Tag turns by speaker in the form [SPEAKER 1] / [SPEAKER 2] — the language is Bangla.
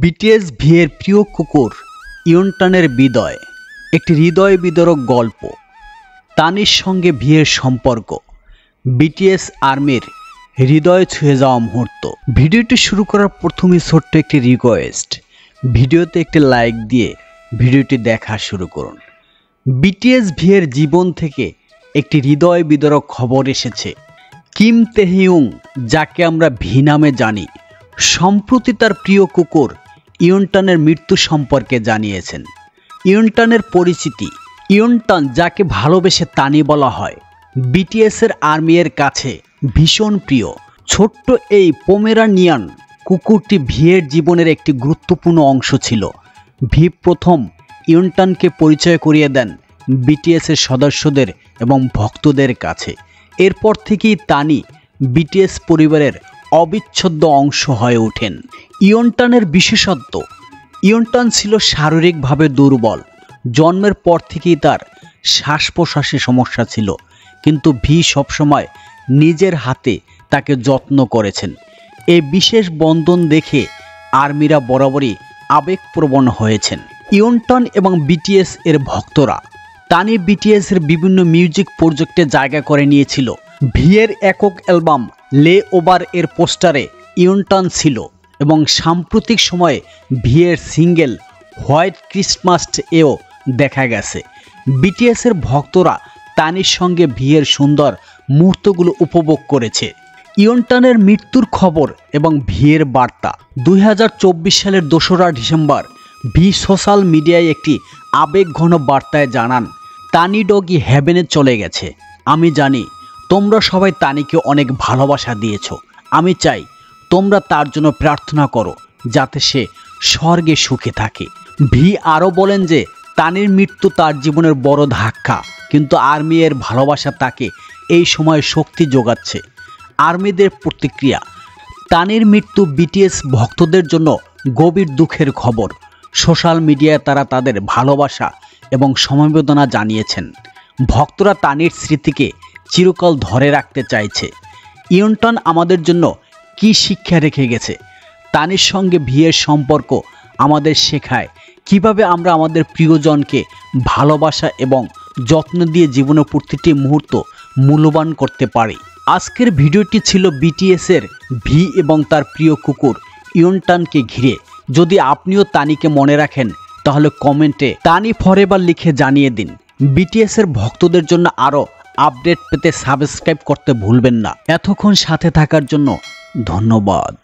[SPEAKER 1] বিটিএস ভি এর প্রিয় কুকুর ইয়নটানের বিদায়, একটি হৃদয় বিদারক গল্প। তানির সঙ্গে ভি এর সম্পর্ক, বিটিএস আর্মির হৃদয় ছুঁয়ে যাওয়া মুহূর্ত। ভিডিওটি শুরু করার প্রথমেই ছোট্ট একটি রিকোয়েস্ট, ভিডিওতে একটি লাইক দিয়ে ভিডিওটি দেখা শুরু করুন। বিটিএস ভি এর জীবন থেকে একটি হৃদয় বিদারক খবর এসেছে। কিম তেহিউং, যাকে আমরা ভি নামে জানি, সম্প্রতি তার প্রিয় কুকুর ইয়নটানের মৃত্যু সম্পর্কে জানিয়েছেন। ইয়নটানের পরিচিতি, ইয়নটান যাকে ভালোবেসে তানি বলা হয়, বিটিএসের আর্মির কাছে ভীষণ প্রিয়। ছোট্ট এই পোমেরানিয়ান কুকুরটি ভিয়ের জীবনের একটি গুরুত্বপূর্ণ অংশ ছিল। ভি প্রথম ইয়নটানকে পরিচয় করিয়ে দেন বিটিএসের সদস্যদের এবং ভক্তদের কাছে। এরপর থেকেই তানি বিটিএস পরিবারের অবিচ্ছেদ্য অংশ হয়ে ওঠেন। ইয়নটানের বিশেষত্ব, ইয়নটান ছিল শারীরিকভাবে দুর্বল। জন্মের পর থেকেই তার শ্বাস প্রশ্বাসের সমস্যা ছিল, কিন্তু ভি সবসময় নিজের হাতে তাকে যত্ন করেছেন। এই বিশেষ বন্ধন দেখে আর্মিরা বরাবরই আবেগপ্রবণ হয়েছেন। ইয়নটান এবং বিটিএস এর ভক্তরা তানি বিটিএস এর বিভিন্ন মিউজিক প্রজেক্টে জায়গা করে নিয়েছিল। ভি এর একক অ্যালবাম লে ওভার এর পোস্টারে ইয়নটান ছিল এবং সাম্প্রতিক সময়ে ভি এর সিঙ্গেল হোয়াইট ক্রিসমাস এও দেখা গেছে। বিটিএস এর ভক্তরা তানির সঙ্গে ভি এর সুন্দর মুহূর্তগুলো উপভোগ করেছে। ইয়নটানের মৃত্যুর খবর এবং ভি এর বার্তা, 2024 সালের 2রা ডিসেম্বর ভি সোশ্যাল মিডিয়ায় একটি আবেগঘন বার্তায় জানান, তানি ডগি হেভেনে চলে গেছে। আমি জানি তোমরা সবাই তানিকে অনেক ভালোবাসা দিয়েছ। আমি চাই তোমরা তার জন্য প্রার্থনা করো যাতে সে স্বর্গে সুখে থাকে। ভি আরও বলেন যে তানির মৃত্যু তার জীবনের বড় ধাক্কা, কিন্তু আর্মি এর ভালোবাসা তাকে এই সময় শক্তি যোগাচ্ছে। আর্মিদের প্রতিক্রিয়া, তানির মৃত্যু বিটিএস ভক্তদের জন্য গভীর দুঃখের খবর। সোশ্যাল মিডিয়ায় তারা তাদের ভালোবাসা এবং সমবেদনা জানিয়েছেন। ভক্তরা তানির স্মৃতিকে চিরকাল ধরে রাখতে চাইছে। ইয়নটান আমাদের জন্য কি শিক্ষা রেখে গেছে? তানির সঙ্গে ভি এর সম্পর্ক আমাদের শেখায় কিভাবে আমরা আমাদের প্রিয়জনকে ভালোবাসা এবং যত্ন দিয়ে জীবনের প্রতিটি মুহূর্ত মূল্যবান করতে পারি। আজকের ভিডিওটি ছিল বিটিএস এর ভি এবং তার প্রিয় কুকুর ইয়নটানকে ঘিরে। যদি আপনিও তানিকে মনে রাখেন তাহলে কমেন্টে তানি ফরএভার লিখে জানিয়ে দিন। বিটিএস এর ভক্তদের জন্য আরও আপডেট পেতে সাবস্ক্রাইব করতে ভুলবেন না। এতক্ষণ সাথে থাকার জন্য ধন্যবাদ।